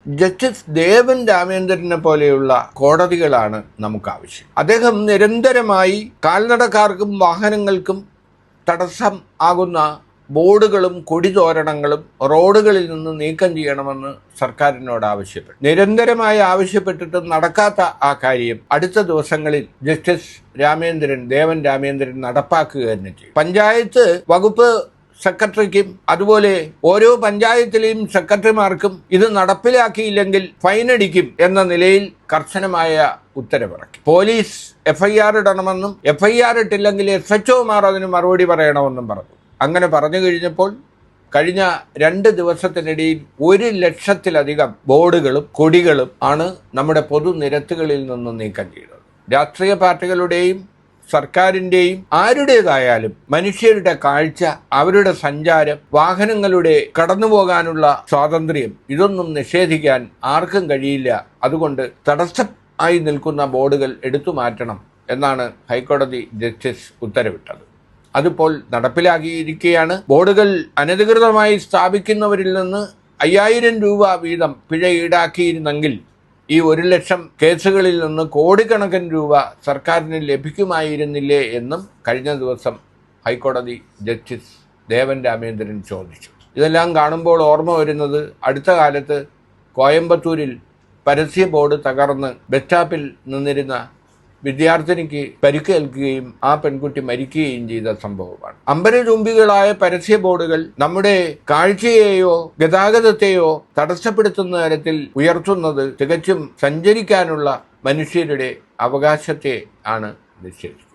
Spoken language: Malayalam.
ജസ്റ്റിസ് ദേവൻ രാമേന്ദ്രനെ പോലെയുള്ള കോടതികളാണ് നമുക്ക് ആവശ്യം. അദ്ദേഹം നിരന്തരമായി കാൽനടക്കാർക്കും വാഹനങ്ങൾക്കും തടസ്സം ആകുന്ന ബോർഡുകളും കൊടിതോരണങ്ങളും റോഡുകളിൽ നിന്ന് നീക്കം ചെയ്യണമെന്ന് സർക്കാരിനോട് ആവശ്യപ്പെട്ടു. നിരന്തരമായി ആവശ്യപ്പെട്ടിട്ടും നടക്കാത്ത ആ കാര്യം അടുത്ത ദിവസങ്ങളിൽ ജസ്റ്റിസ് ദേവൻ രാമേന്ദ്രൻ നടപ്പാക്കുക തന്നെ ചെയ്യും. പഞ്ചായത്ത് വകുപ്പ് സെക്രട്ടറിക്കും അതുപോലെ ഓരോ പഞ്ചായത്തിലെയും സെക്രട്ടറിമാർക്കും ഇത് നടപ്പിലാക്കിയില്ലെങ്കിൽ ഫൈനടിക്കും എന്ന നിലയിൽ കർശനമായ ഉത്തരവിറക്കി. പോലീസ് FIR ഇടണമെന്നും FIR ഇട്ടില്ലെങ്കിൽ SHOമാർ അതിന് മറുപടി പറയണമെന്നും പറഞ്ഞു. അങ്ങനെ പറഞ്ഞു കഴിഞ്ഞപ്പോൾ കഴിഞ്ഞ 2 ദിവസത്തിനിടയിൽ 1,00,000-ലധികം ബോർഡുകളും കൊടികളും ആണ് നമ്മുടെ പൊതുനിരത്തുകളിൽ നിന്ന് നീക്കം ചെയ്തത്. രാഷ്ട്രീയ പാർട്ടികളുടെയും സർക്കാരിൻ്റെയും ആരുടേതായാലും മനുഷ്യരുടെ കാഴ്ച, അവരുടെ സഞ്ചാരം, വാഹനങ്ങളുടെ കടന്നുപോകാനുള്ള സ്വാതന്ത്ര്യം ഇതൊന്നും നിഷേധിക്കാൻ ആർക്കും കഴിയില്ല. അതുകൊണ്ട് തടസ്സമായി നിൽക്കുന്ന ബോർഡുകൾ എടുത്തു മാറ്റണം എന്നാണ് ഹൈക്കോടതി ജസ്റ്റിസ് ഉത്തരവിട്ടത്. അതിപ്പോൾ നടപ്പിലാക്കിയിരിക്കുകയാണ്. ബോർഡുകൾ അനധികൃതമായി സ്ഥാപിക്കുന്നവരിൽ നിന്ന് 5,000 രൂപ വീതം പിഴ ഈടാക്കിയിരുന്നെങ്കിൽ ഈ 1,00,000 കേസുകളിൽ നിന്ന് കോടിക്കണക്കിന് രൂപ സർക്കാരിന് ലഭിക്കുമായിരുന്നില്ലേ എന്നും കഴിഞ്ഞ ദിവസം ഹൈക്കോടതി ജസ്റ്റിസ് ദേവൻ രാമേന്ദ്രൻ ചോദിച്ചു. ഇതെല്ലാം കാണുമ്പോൾ ഓർമ്മ വരുന്നത് അടുത്ത കാലത്ത് കോയമ്പത്തൂരിൽ പരസ്യ ബോർഡ് തകർന്ന് ബസ് സ്റ്റോപ്പിൽ നിന്നിരുന്ന വിദ്യാർത്ഥിനിക്ക് പരിക്കേൽക്കുകയും ആ പെൺകുട്ടി മരിക്കുകയും ചെയ്ത സംഭവമാണ്. അമ്പരചുംബികളായ പരസ്യ ബോർഡുകൾ നമ്മുടെ കാഴ്ചയെയോ ഗതാഗതത്തെയോ തടസ്സപ്പെടുത്തുന്ന തരത്തിൽ ഉയർത്തുന്നത് തികച്ചും സഞ്ചരിക്കാനുള്ള മനുഷ്യരുടെ അവകാശത്തെ ആണ് നിഷേധിക്കുന്നത്.